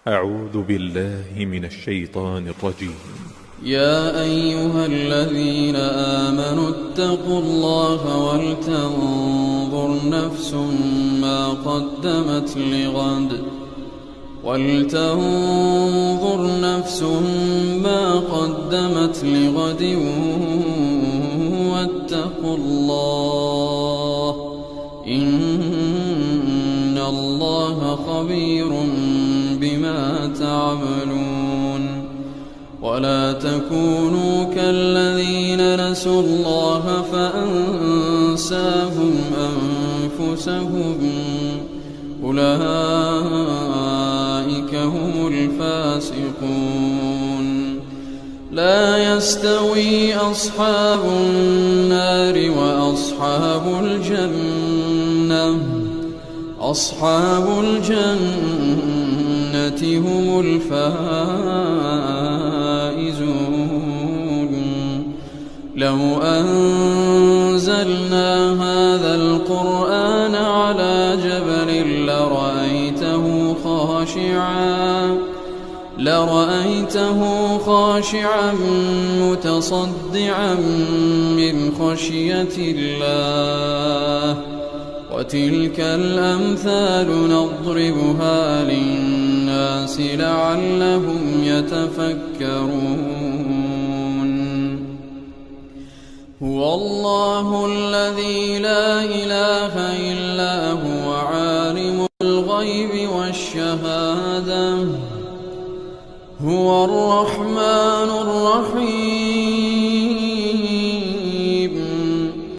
أعوذ بالله من الشيطان الرجيم. يا أيها الذين آمنوا اتقوا الله ولتنظر نفس ما قدمت لغد واتقوا الله إن الله خبير بما تعملون. ولا تكونوا كالذين نسوا الله فأنساهم أنفسهم أولئك هم الفاسقون. لا يستوي أصحاب النار وأصحاب الجنة هم الفائزون. لو أنزلنا هذا القرآن على جبل لرأيته خاشعا متصدعا من خشية الله. وتلك الأمثال نضربها للناس لعلهم يتفكرون. هو الله الذي لا إله إلا هو عالم الغيب والشهادة هو الرحمن الرحيم.